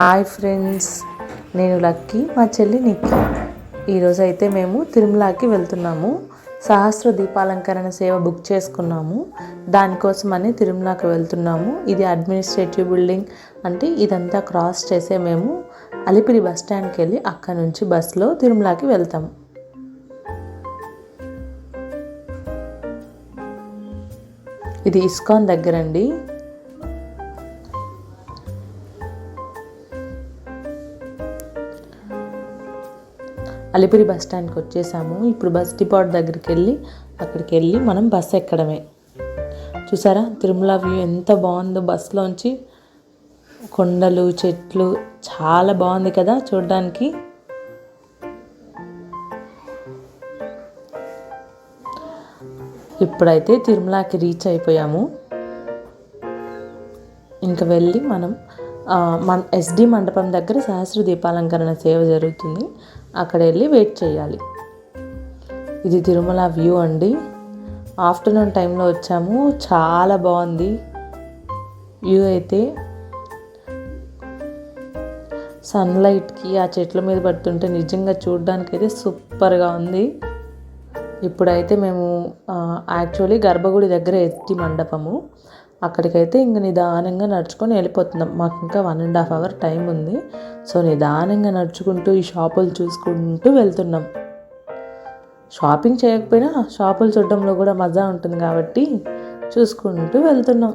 Hi friends, నేను lucky, మా చెల్లి నిక్కీ. ఈరోజు అయితే మేము తిరుమలకి వెళ్తున్నాము. సహస్ర దీపాలంకరణ సేవ బుక్ చేసుకున్నాము. దానికోసమని తిరుమలకి వెళ్తున్నాము. ఇది అడ్మినిస్ట్రేటివ్ బిల్డింగ్. అంటే ఇదంతా క్రాస్ చేసే మేము అలిపిరి బస్ స్టాండ్కి వెళ్ళి అక్కడ నుంచి బస్సులో తిరుమలకి వెళ్తాము. ఇది ఇస్కాన్ దగ్గరండి. అలిపిరి బస్ స్టాండ్కి వచ్చేసాము. ఇప్పుడు బస్ డిపాట్ దగ్గరికి వెళ్ళి అక్కడికి వెళ్ళి మనం బస్ ఎక్కడమే. చూసారా తిరుమల వ్యూ ఎంత బాగుందో, బస్సులోంచి కొండలు, చెట్లు చాలా బాగుంది కదా చూడడానికి. ఇప్పుడైతే తిరుమలకి రీచ్ అయిపోయాము. ఇంకా వెళ్ళి మనం ఎస్డి మండపం దగ్గర సహస్ర దీపాలంకరణ సేవ జరుగుతుంది. అక్కడ వెళ్ళి వెయిట్ చేయాలి. ఇది తిరుమల వ్యూ అండి. ఆఫ్టర్నూన్ టైంలో వచ్చాము. చాలా బాగుంది వ్యూ. అయితే సన్లైట్కి ఆ చెట్ల మీద పడుతుంటే నిజంగా చూడడానికి అయితే సూపర్గా ఉంది. ఇప్పుడైతే మేము యాక్చువల్లీ గర్భగుడి దగ్గర ఎస్డి మండపము, అక్కడికైతే ఇంక నిదానంగా నడుచుకొని వెళ్ళిపోతున్నాం. మాకు ఇంకా 1.5 hours టైం ఉంది. సో నిదానంగా నడుచుకుంటూ ఈ షాపులు చూసుకుంటూ వెళ్తున్నాం. షాపింగ్ చేయకపోయినా షాపులు చూడడంలో కూడా మజా ఉంటుంది కాబట్టి చూసుకుంటూ వెళ్తున్నాం.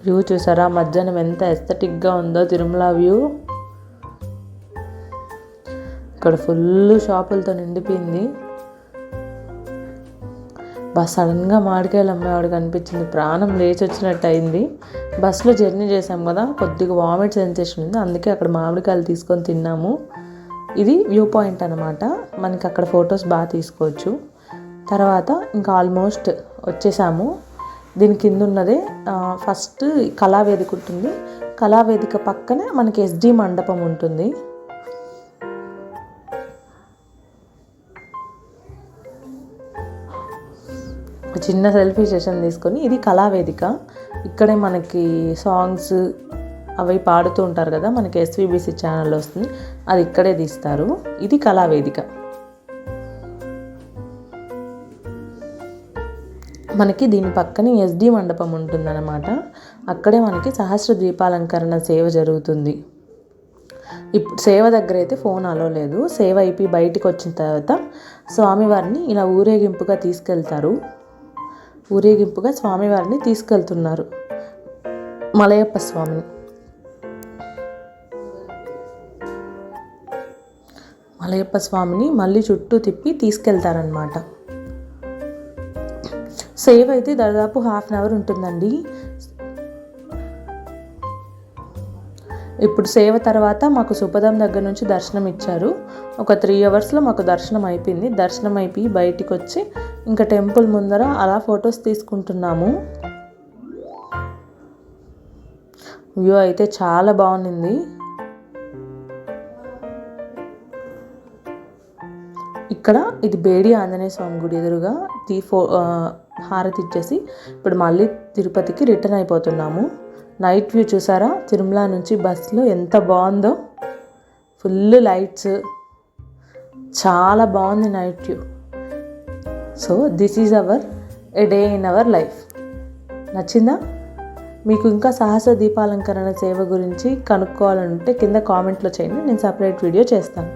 వ్యూ చూసారా మధ్యాహ్నం ఎంత ఎస్థెటిక్గా ఉందో తిరుమల వ్యూ. ఇక్కడ ఫుల్ షాపులతో నిండిపోయింది. సడన్గా మామిడికాయలు అమ్మేవాడు కనిపించింది. ప్రాణం లేచి వచ్చినట్టు అయింది. బస్సులో జర్నీ చేసాం కదా, కొద్దిగా వామిట్ సెన్సేషన్ ఉంది. అందుకే అక్కడ మామిడికాయలు తీసుకొని తిన్నాము. ఇది వ్యూ పాయింట్ అనమాట. మనకి అక్కడ ఫొటోస్ బాగా తీసుకోవచ్చు. తర్వాత ఇంకా ఆల్మోస్ట్ వచ్చేసాము. దీని కింద ఉన్నదే ఫస్ట్ కళావేదిక ఉంటుంది. కళావేదిక పక్కనే మనకి ఎస్డి మండపం ఉంటుంది. చిన్న సెల్ఫీ సెషన్ తీసుకొని, ఇది కళావేదిక. ఇక్కడే మనకి సాంగ్స్ అవి పాడుతూ ఉంటారు కదా, మనకి ఎస్విబిసి ఛానల్లో వస్తుంది, అది ఇక్కడే తీస్తారు. ఇది కళావేదిక. మనకి దీని పక్కనే ఎస్డి మండపం ఉంటుందన్నమాట. అక్కడే మనకి సహస్ర దీపాలంకరణ సేవ జరుగుతుంది. ఇప్పుడు సేవ దగ్గర అయితే ఫోన్ అలో లేదు. సేవ అయిపోయి బయటికి వచ్చిన తర్వాత స్వామివారిని ఇలా ఊరేగింపుగా తీసుకెళ్తారు. ఊరేగింపుగా స్వామివారిని తీసుకెళ్తున్నారు, మలయప్ప స్వామిని. మలయప్ప స్వామిని మళ్ళీ చుట్టూ తిప్పి తీసుకెళ్తారనమాట. సేవ అయితే దాదాపు 1/2 hour ఉంటుందండి. ఇప్పుడు సేవ తర్వాత మాకు సుపదం దగ్గర నుంచి దర్శనం ఇచ్చారు. ఒక 3 hours మాకు దర్శనం అయిపోయింది. దర్శనం అయిపోయి బయటికి వచ్చి ఇంకా టెంపుల్ ముందర అలా ఫొటోస్ తీసుకుంటున్నాము. వ్యూ అయితే చాలా బాగుంది. ఇక్కడ ఇది బేడి ఆంజనేయ స్వామి గుడి ఎదురుగా హారతి ఇచ్చేసి ఇప్పుడు మళ్ళీ తిరుపతికి రిటర్న్ అయిపోతున్నాము. నైట్ వ్యూ చూసారా తిరుమల నుంచి బస్సులో ఎంత బాగుందో. ఫుల్ లైట్స్, చాలా బాగుంది night view. So this is a day in our life. నచ్చిందా? మీకు ఇంకా సహస్ర దీపాలంకరణ సేవ గురించి కనుక్కోవాలంటే కింద కామెంట్లో చేయండి, నేను సపరేట్ వీడియో చేస్తాను.